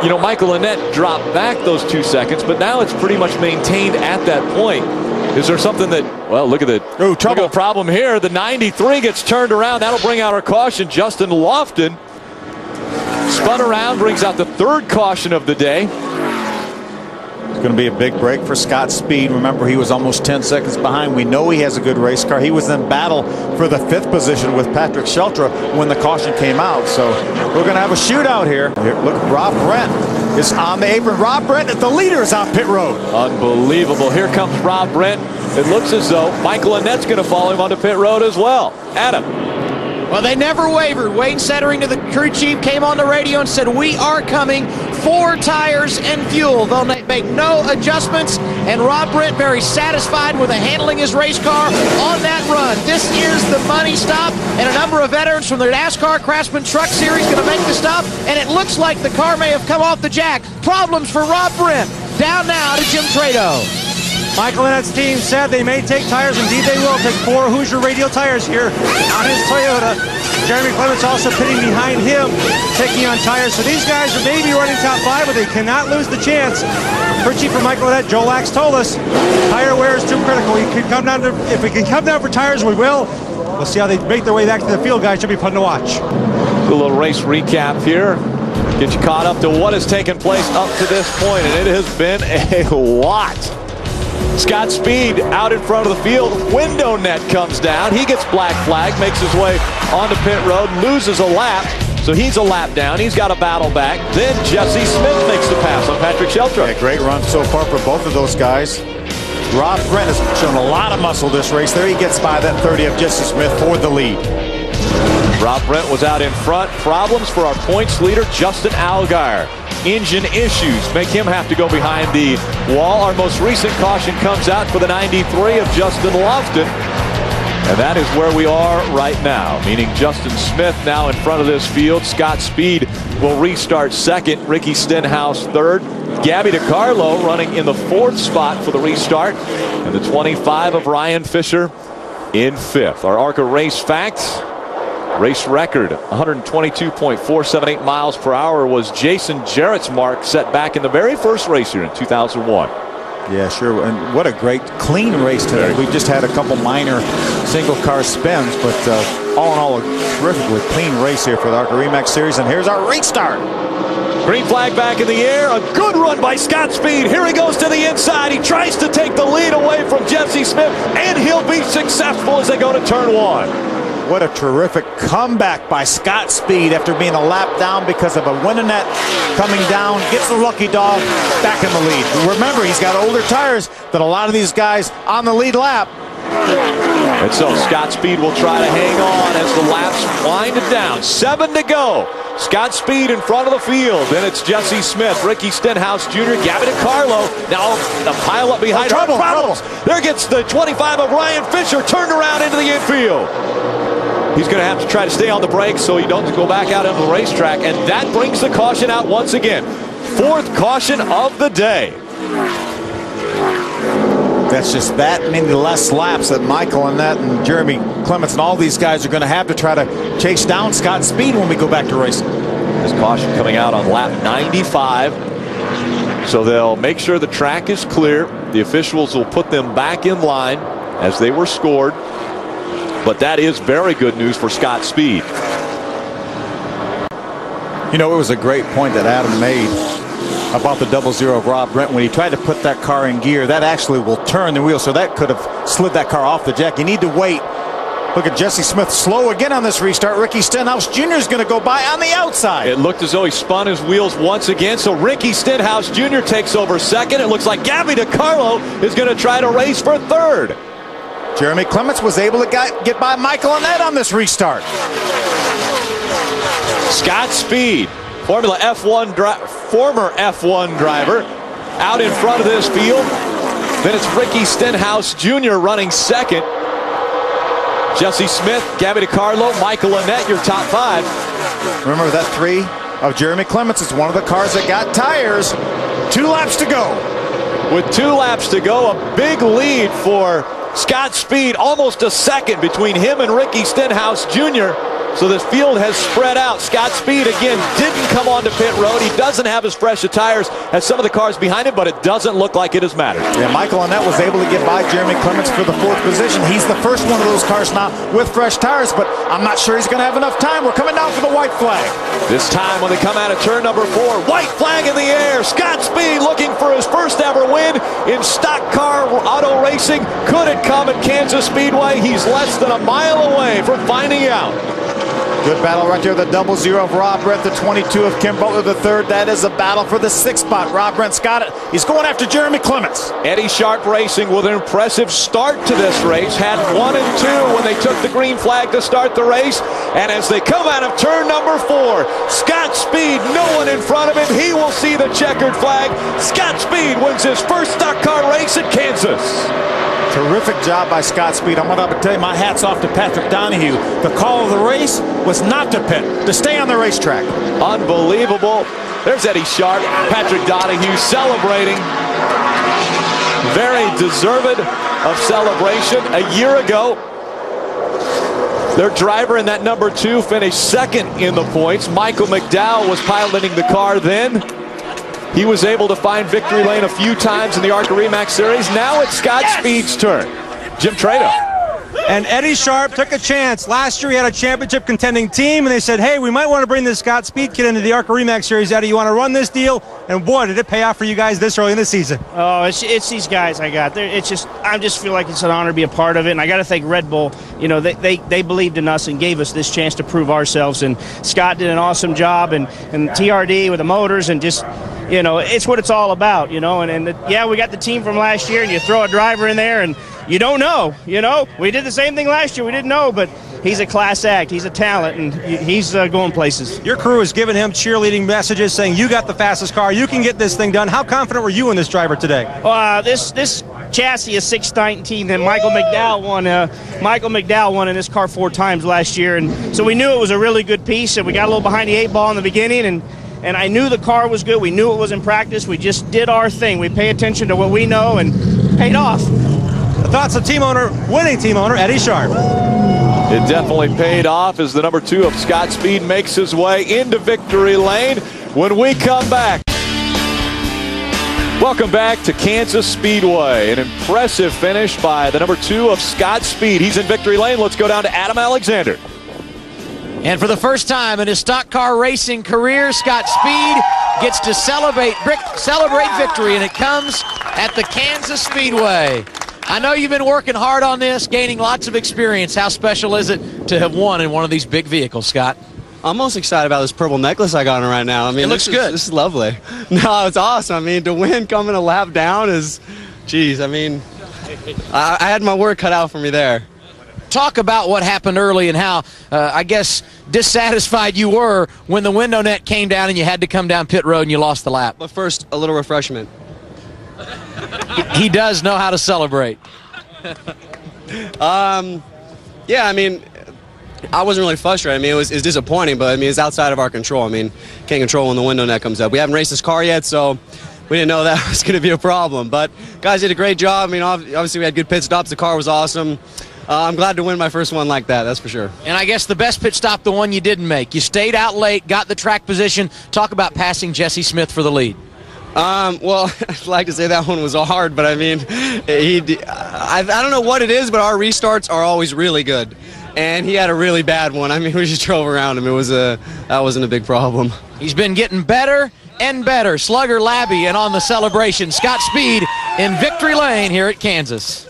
You know, Michael Annett dropped back those 2 seconds, but now it's pretty much maintained at that point. Is there something that, well, look at the, look at the problem here. The 93 gets turned around. That'll bring out our caution. Justin Lofton spun around, brings out the third caution of the day. It's going to be a big break for Scott Speed. Remember, he was almost 10 seconds behind. We know he has a good race car. He was in battle for the 5th position with Patrick Sheltra when the caution came out. So we're going to have a shootout here. Look, Rob Brent is on the apron. Rob Brent, the leader, is on pit road. Unbelievable. Here comes Rob Brent. It looks as though Michael Annett's going to follow him onto pit road as well. Adam. Well, they never wavered. Wayne Settering, to the crew chief, came on the radio and said, we are coming, 4 tires and fuel. They'll make no adjustments, and Rob Brent very satisfied with handling his race car on that run. This is the money stop, and a number of veterans from the NASCAR Craftsman Truck Series going to make the stop, and it looks like the car may have come off the jack. Problems for Rob Brent. Down now to Jim Trado. Michael Annett's team said they may take tires. Indeed, they will take 4 Hoosier radial tires here on his Toyota. Jeremy Clements also pitting behind him, taking on tires. So these guys are maybe running top 5, but they cannot lose the chance. Crew chief for Michael Annett, Joe Lax, told us tire wear is too critical. If we can come down for tires, we will. We'll see how they make their way back to the field, guys. Should be fun to watch. A little race recap here. Get you caught up to what has taken place up to this point, and it has been a lot. Scott Speed out in front of the field. Window net comes down. He gets black flag, makes his way onto pit road, loses a lap. So he's a lap down. He's got a battle back. Then Jesse Smith makes the pass on Patrick Sheltra. Yeah, great run so far for both of those guys. Rob Brent has shown a lot of muscle this race. There he gets by that 30 of Jesse Smith for the lead. Rob Brent was out in front. Problems for our points leader, Justin Allgaier. Engine issues make him have to go behind the wall. Our most recent caution comes out for the 93 of Justin Lofton. And that is where we are right now, meaning Justin Smith now in front of this field. Scott Speed will restart second. Ricky Stenhouse third. Gabby DiCarlo running in the 4th spot for the restart. And the 25 of Ryan Fisher in 5th. Our ARCA race facts. Race record 122.478 miles per hour was Jason Jarrett's mark set back in the very first race here in 2001. Yeah, sure. And what a great clean race today. We just had a couple minor single car spins, but all in all, a terrifically clean race here for the ARCA REMAX Series. And here's our restart. Green flag back in the air. A good run by Scott Speed. Here he goes to the inside. He tries to take the lead away from Jesse Smith, and he'll be successful as they go to turn 1. What a terrific comeback by Scott Speed after being a lap down because of a Winnet coming down. Gets the lucky dog back in the lead. Remember, he's got older tires than a lot of these guys on the lead lap. And so Scott Speed will try to hang on as the laps wind down. 7 to go. Scott Speed in front of the field. Then it's Jesse Smith, Ricky Stenhouse Jr., Gabby DiCarlo. Now the pile up behind her. Problems. There gets the 25 of Ryan Fisher turned around into the infield. He's going to have to try to stay on the brakes so he doesn't go back out onto the racetrack. And that brings the caution out once again. 4th caution of the day. That's just that many less laps that Michael Annett and Jeremy Clements and all these guys are going to have to try to chase down Scott Speed when we go back to racing. This caution coming out on lap 95. So they'll make sure the track is clear. The officials will put them back in line as they were scored. But that is very good news for Scott Speed. You know, it was a great point that Adam made about the 00 of Rob Brent. When he tried to put that car in gear, that actually will turn the wheel, so that could have slid that car off the jack. You need to wait. Look at Jesse Smith slow again on this restart. Ricky Stenhouse Jr. is going to go by on the outside. It looked as though he spun his wheels once again, so Ricky Stenhouse Jr. takes over second. It looks like Gabby DiCarlo is going to try to race for third. Jeremy Clements was able to get by Michael Annett on this restart. Scott Speed, former F1 driver, out in front of this field. Then it's Ricky Stenhouse Jr. running second. Jesse Smith, Gabby DiCarlo, Michael Annett, your top 5. Remember that 3 of Jeremy Clements is one of the cars that got tires. 2 laps to go. With 2 laps to go, a big lead for Scott Speed, almost a second between him and Ricky Stenhouse Jr. So this field has spread out. Scott Speed, again, didn't come onto pit road. He doesn't have as fresh of tires as some of the cars behind him, but it doesn't look like it has mattered. Yeah, Michael Annett was able to get by Jeremy Clements for the 4th position. He's the first one of those cars now with fresh tires, but I'm not sure he's going to have enough time. We're coming down for the white flag. This time when they come out of turn number 4, white flag in the air. Scott Speed looking for his first ever win in stock car auto racing. Could it come at Kansas Speedway? He's less than a mile away from finding out. Good battle right there. The 00 of Rob Brent, the 22 of Kim Butler, the 3rd. That is a battle for the 6th spot. Rob Brent's got it. He's going after Jeremy Clements. Eddie Sharp Racing with an impressive start to this race. Had 1 and 2 when they took the green flag to start the race. And as they come out of turn number 4, Scott Speed, no one in front of him. He will see the checkered flag. Scott Speed wins his first stock car race at Kansas. Terrific job by Scott Speed. I'm going to tell you, my hat's off to Patrick Donahue. The call of the race was not to pit, to stay on the racetrack. Unbelievable. There's Eddie Sharp, Patrick Donahue celebrating. Very deserved of celebration. A year ago, their driver in that number 2 finished 2nd in the points. Michael McDowell was piloting the car then. He was able to find victory lane a few times in the ARCA Remax Series. Now it's Scott Speed's turn. Jim Trado. And Eddie Sharp took a chance. Last year he had a championship contending team, and they said, hey, we might want to bring this Scott Speed kid into the ARCA Remax Series. Eddie, you want to run this deal? And boy, did it pay off for you guys this early in the season. Oh, it's these guys I got. I just feel like it's an honor to be a part of it, and I got to thank Red Bull. You know, they believed in us and gave us this chance to prove ourselves, and Scott did an awesome job, and TRD with the motors, and just, you know, it's what it's all about, you know. Yeah, we got the team from last year, and you throw a driver in there, and you don't know, you know. We did the same thing last year. We didn't know, but he's a class act. He's a talent, and he's going places. Your crew has given him cheerleading messages saying, you got the fastest car. You can get this thing done. How confident were you in this driver today? This chassis is 619, and Michael McDowell won in this car 4 times last year, and so we knew it was a really good piece, and we got a little behind the 8 ball in the beginning, and I knew the car was good. We knew it was in practice. We just did our thing. We pay attention to what we know, and paid off. The thoughts of winning team owner, Eddie Sharp. It definitely paid off as the number 2 of Scott Speed makes his way into victory lane. When we come back, welcome back to Kansas Speedway. An impressive finish by the number 2 of Scott Speed. He's in victory lane. Let's go down to Adam Alexander. And for the first time in his stock car racing career, Scott Speed gets to celebrate victory, and it comes at the Kansas Speedway. I know you've been working hard on this, gaining lots of experience. How special is it to have won in one of these big vehicles, Scott? I'm most excited about this purple necklace I got on right now. I mean, it looks good. This is lovely. No, it's awesome. I mean, to win coming a lap down is, geez, I mean, I had my work cut out for me there. Talk about what happened early and how, I guess, dissatisfied you were when the window net came down and you had to come down pit road and you lost the lap. But first, a little refreshment. He does know how to celebrate. Yeah, I mean, I wasn't really frustrated. I mean, it's disappointing, but I mean, it's outside of our control. I mean, can't control when the window net comes up. We haven't raced this car yet, so we didn't know that was going to be a problem. But guys did a great job. I mean, obviously we had good pit stops. The car was awesome. I'm glad to win my first one like that, that's for sure. And I guess the best pit stop, the one you didn't make. You stayed out late, got the track position. Talk about passing Jesse Smith for the lead. Well, I'd like to say that one was hard, but I mean, I don't know what it is, but our restarts are always really good. And he had a really bad one. I mean, we just drove around him. That wasn't a big problem. He's been getting better and better. Slugger Labby, and on the celebration, Scott Speed in victory lane here at Kansas.